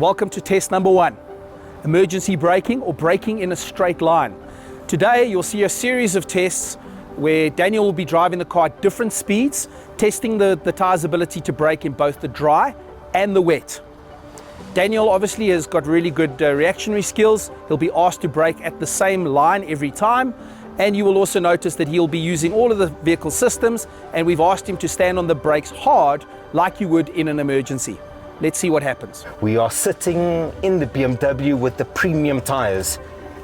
welcome to test number 1, emergency braking or braking in a straight line. Today you'll see a series of tests where Daniel will be driving the car at different speeds, testing the tyre's ability to brake in both the dry and the wet. Daniel obviously has got really good reactionary skills. He'll be asked to brake at the same line every time, and you will also notice that he'll be using all of the vehicle systems, and we've asked him to stand on the brakes hard like you would in an emergency. Let's see what happens. We are sitting in the BMW with the premium tires.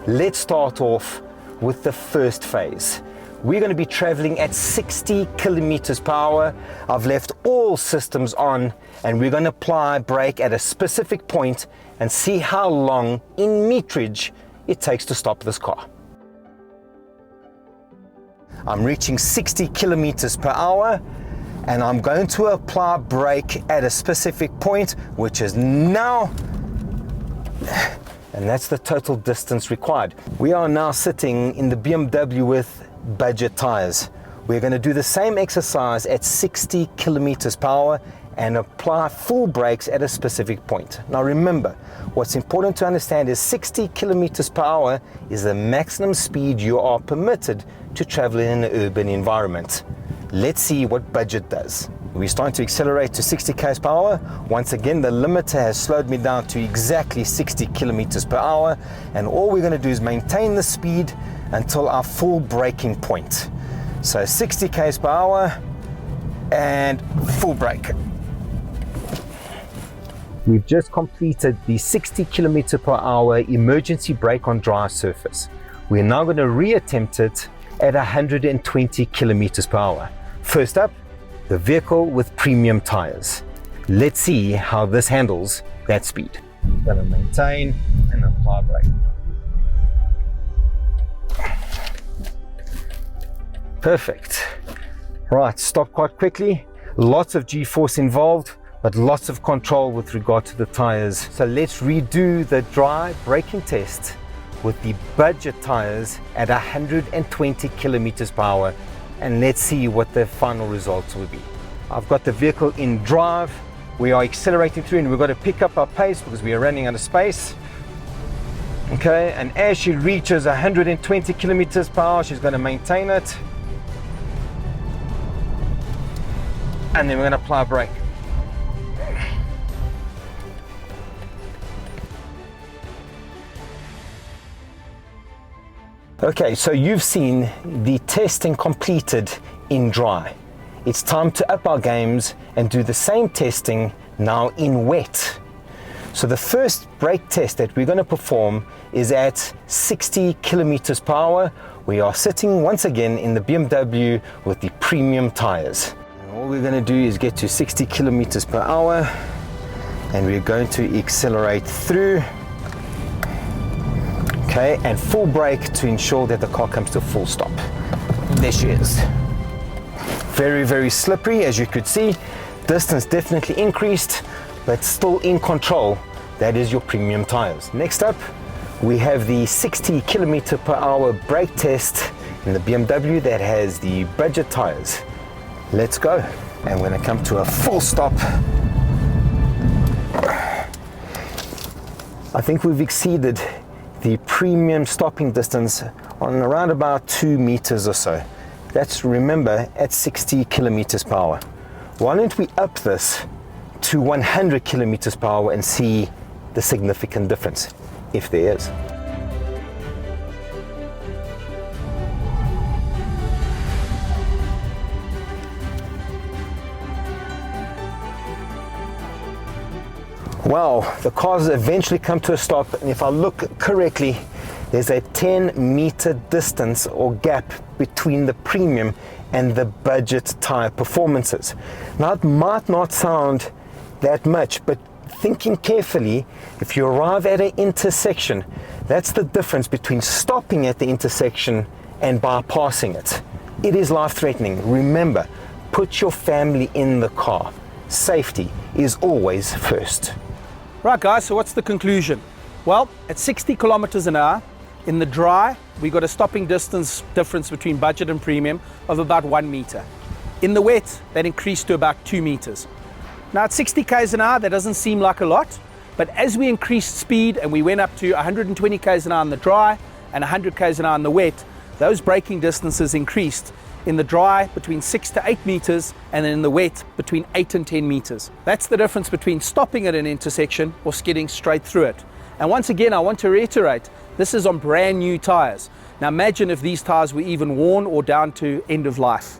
Let's start off with the first phase. We're going to be traveling at 60 kilometers per hour. I've left all systems on, and we're going to apply brake at a specific point and see how long in meterage it takes to stop this car. I'm reaching 60 kilometers per hour, and I'm going to apply brake at a specific point, which is now, and that's the total distance required. We are now sitting in the BMW with budget tires. We're going to do the same exercise at 60 kilometers per hour and apply full brakes at a specific point. Now remember, what's important to understand is 60 kilometers per hour is the maximum speed you are permitted to travel in an urban environment. Let's see what budget does. We're starting to accelerate to 60 km per hour. Once again, the limiter has slowed me down to exactly 60 kilometers per hour, and all we're going to do is maintain the speed until our full braking point. So 60 km per hour and full brake. We've just completed the 60 km per hour emergency brake on dry surface. We're now going to re-attempt it at 120 kilometers per hour. First up, the vehicle with premium tires. Let's see how this handles that speed. I'm going to maintain and apply brake. Perfect. Right, stop quite quickly. Lots of G-force involved, but lots of control with regard to the tires. So let's redo the dry braking test with the budget tires at 120 kilometers per hour, and let's see what the final results will be. I've got the vehicle in drive. We are accelerating through, and we've got to pick up our pace because we are running out of space. Okay, and as she reaches 120 kilometers per hour, she's going to maintain it. And then we're going to apply a brake. Okay, so you've seen the testing completed in dry. It's time to up our games and do the same testing now in wet. So the first brake test that we're going to perform is at 60 kilometers per hour. We are sitting once again in the BMW with the premium tires. And all we're going to do is get to 60 kilometers per hour, and we're going to accelerate through. Okay, and full brake to ensure that the car comes to a full stop. There she is. Very, very slippery, as you could see. Distance definitely increased, but still in control. That is your premium tires. Next up, we have the 60 kilometer per hour brake test in the BMW that has the budget tires. Let's go. And we're going to come to a full stop. I think we've exceeded the premium stopping distance on around about 2 meters or so. That's, remember, at 60 kilometers per hour. Why don't we up this to 100 kilometers per hour and see the significant difference, if there is. Well, the car's eventually come to a stop, and if I look correctly, there's a 10-meter distance or gap between the premium and the budget tire performances. Now, it might not sound that much, but thinking carefully, if you arrive at an intersection, that's the difference between stopping at the intersection and bypassing it. It is life-threatening. Remember, put your family in the car. Safety is always first. Right guys, so what's the conclusion? Well, at 60 kilometers an hour, in the dry, we got a stopping distance difference between budget and premium of about 1 meter. In the wet, that increased to about 2 meters. Now at 60 k's an hour, that doesn't seem like a lot, But as we increased speed and we went up to 120 k's an hour in the dry and 100 k's an hour in the wet, those braking distances increased. In the dry between 6 to 8 meters, and then in the wet between 8 and 10 meters. That's the difference between stopping at an intersection or skidding straight through it. And once again, I want to reiterate, this is on brand new tires. Now imagine if these tires were even worn or down to end of life.